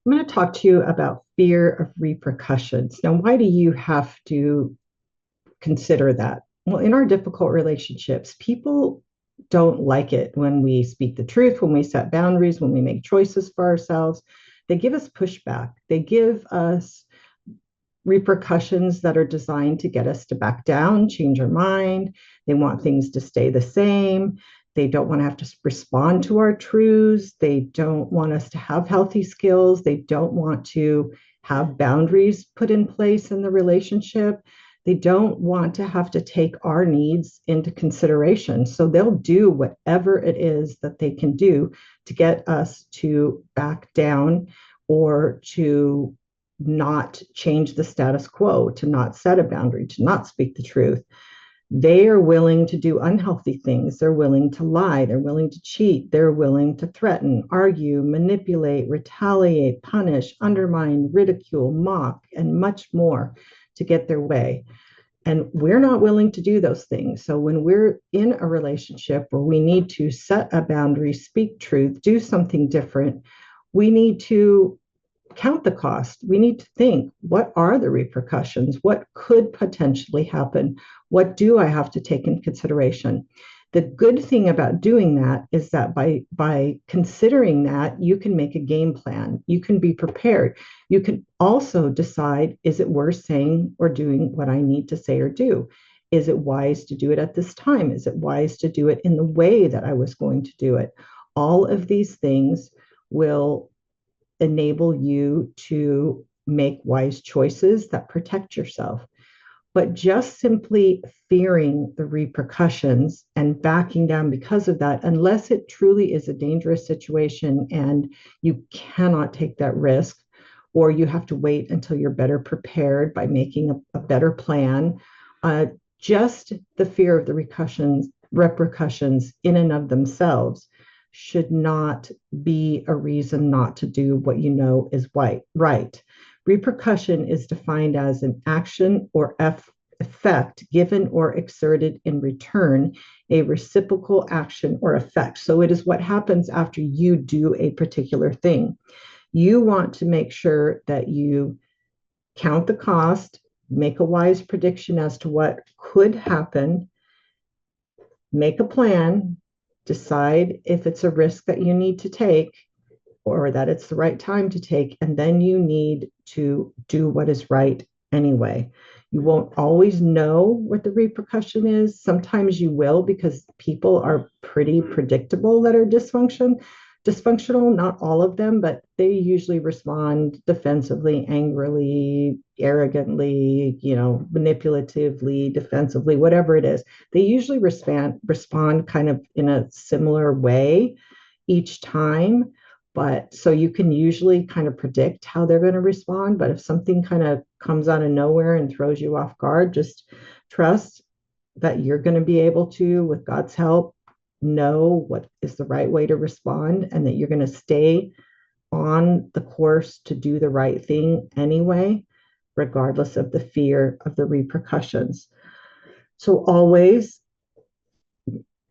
I'm going to talk to you about fear of repercussions. Now, why do you have to consider that? Well, in our difficult relationships, people don't like it when we speak the truth, when we set boundaries, when we make choices for ourselves. They give us pushback. They give us repercussions that are designed to get us to back down, change our mind. They want things to stay the same. They don't want to have to respond to our truths. They don't want us to have healthy skills. They don't want to have boundaries put in place in the relationship. They don't want to have to take our needs into consideration. So they'll do whatever it is that they can do to get us to back down or to not change the status quo, to not set a boundary, to not speak the truth. They are willing to do unhealthy things. They're willing to lie. They're willing to cheat. They're willing to threaten, argue, manipulate, retaliate, punish, undermine, ridicule, mock, and much more to get their way. And we're not willing to do those things. So when we're in a relationship where we need to set a boundary, speak truth, do something different, we need to count the cost. We need to think, what are the repercussions? What could potentially happen? What do I have to take in consideration? The good thing about doing that is that by considering that, you can make a game plan. You can be prepared. You can also decide, is it worth saying or doing what I need to say or do? Is it wise to do it at this time? Is it wise to do it in the way that I was going to do it? All of these things will enable you to make wise choices that protect yourself. But just simply fearing the repercussions and backing down because of that, unless it truly is a dangerous situation and you cannot take that risk, or you have to wait until you're better prepared by making a better plan, just the fear of the repercussions in and of themselves should not be a reason not to do what you know is right. Repercussion is defined as an action or effect given or exerted in return, a reciprocal action or effect. So it is what happens after you do a particular thing. You want to make sure that you count the cost, make a wise prediction as to what could happen, make a plan, decide if it's a risk that you need to take or that it's the right time to take, and then you need to do what is right anyway. You won't always know what the repercussion is. Sometimes you will, because people are pretty predictable that are dysfunctional, not all of them, but they usually respond defensively, angrily, arrogantly, manipulatively, defensively, whatever it is. They usually respond kind of in a similar way each time. But so you can usually kind of predict how they're going to respond. But if something kind of comes out of nowhere and throws you off guard, just trust that you're going to be able to, with God's help, know what is the right way to respond, and that you're going to stay on the course to do the right thing anyway, regardless of the fear of the repercussions. So always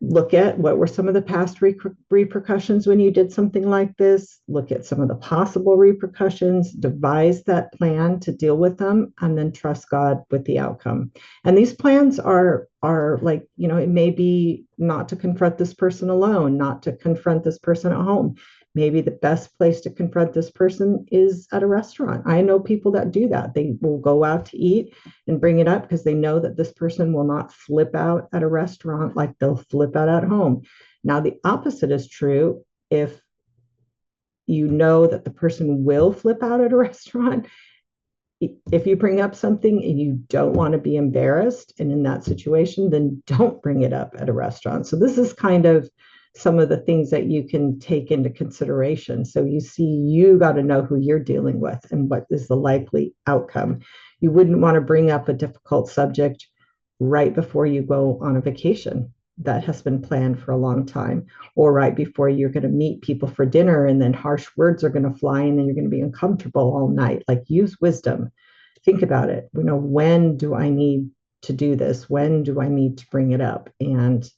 look at what were some of the past repercussions when you did something like this. Look at some of the possible repercussions, devise that plan to deal with them, and then trust God with the outcome. And these plans are like, it may be not to confront this person alone, not to confront this person at home. Maybe the best place to confront this person is at a restaurant. I know people that do that. They will go out to eat and bring it up because they know that this person will not flip out at a restaurant like they'll flip out at home. Now, the opposite is true. If you know that the person will flip out at a restaurant, if you bring up something and you don't want to be embarrassed and in that situation, then don't bring it up at a restaurant. So this is kind of some of the things that you can take into consideration. So you got to know who you're dealing with and what is the likely outcome. You wouldn't want to bring up a difficult subject right before you go on a vacation that has been planned for a long time, or right before you're going to meet people for dinner and then harsh words are going to fly and then you're going to be uncomfortable all night. Like, use wisdom. Think about it. When do I need to do this? When do I need to bring it up? And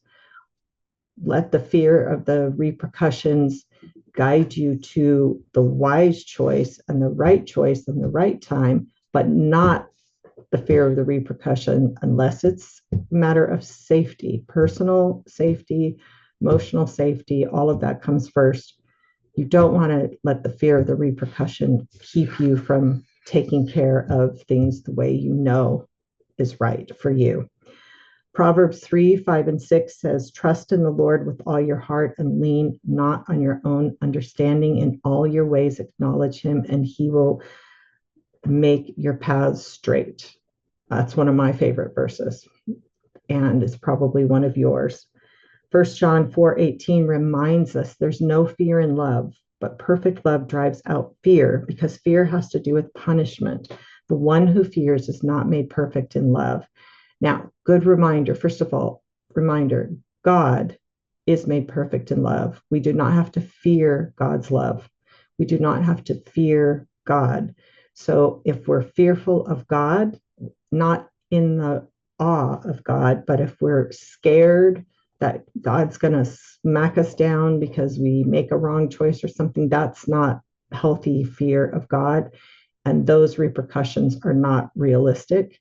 let the fear of the repercussions guide you to the wise choice and the right time, but not the fear of the repercussion unless it's a matter of safety, personal safety, emotional safety, all of that comes first. You don't want to let the fear of the repercussion keep you from taking care of things the way you know is right for you. Proverbs 3, 5, and 6 says, trust in the Lord with all your heart and lean not on your own understanding. In all your ways, acknowledge him, and he will make your paths straight. That's one of my favorite verses, and it's probably one of yours. 1 John 4:18 reminds us there's no fear in love, but perfect love drives out fear because fear has to do with punishment. The one who fears is not made perfect in love. Now, good reminder, first of all, reminder, God is made perfect in love. We do not have to fear God's love. We do not have to fear God. So if we're fearful of God, not in the awe of God, but if we're scared that God's going to smack us down because we make a wrong choice or something, that's not healthy fear of God. And those repercussions are not realistic.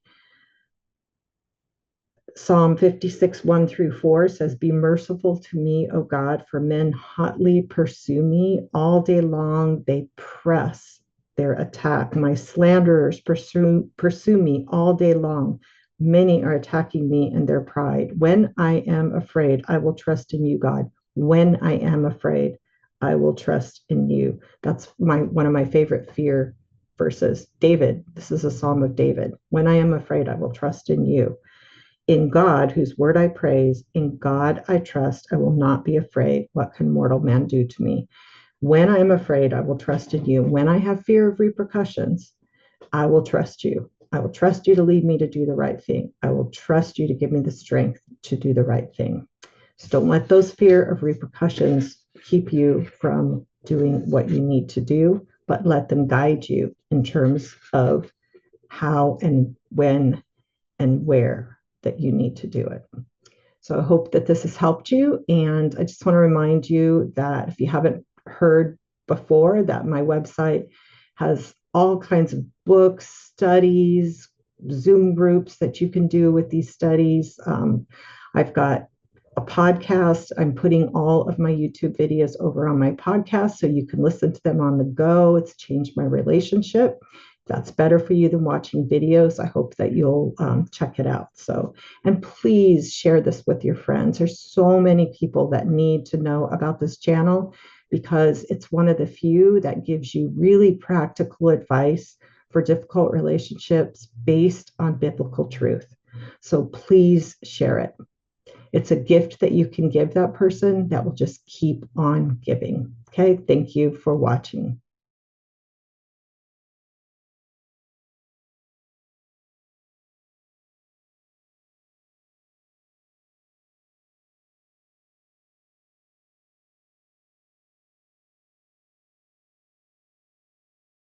Psalm 56, 1 through 4 says, be merciful to me, O God, for men hotly pursue me. All day long they press their attack. My slanderers pursue me all day long. Many are attacking me in their pride. When I am afraid, I will trust in you, God. When I am afraid, I will trust in you. That's one of my favorite fear verses. David, this is a Psalm of David. When I am afraid, I will trust in you. In God, whose word I praise, in God I trust, I will not be afraid. What can mortal man do to me? When I am afraid, I will trust in you. When I have fear of repercussions, I will trust you. I will trust you to lead me to do the right thing. I will trust you to give me the strength to do the right thing. So don't let those fear of repercussions keep you from doing what you need to do, but let them guide you in terms of how and when and where that you need to do it. So I hope that this has helped you. And I just want to remind you that if you haven't heard before, that my website has all kinds of books, studies, Zoom groups that you can do with these studies. I've got a podcast. I'm putting all of my YouTube videos over on my podcast so you can listen to them on the go. It's changed my relationship. That's better for you than watching videos. I hope that you'll check it out. So, and please share this with your friends. There's so many people that need to know about this channel because it's one of the few that gives you really practical advice for difficult relationships based on biblical truth. So please share it. It's a gift that you can give that person that will just keep on giving. Okay, thank you for watching.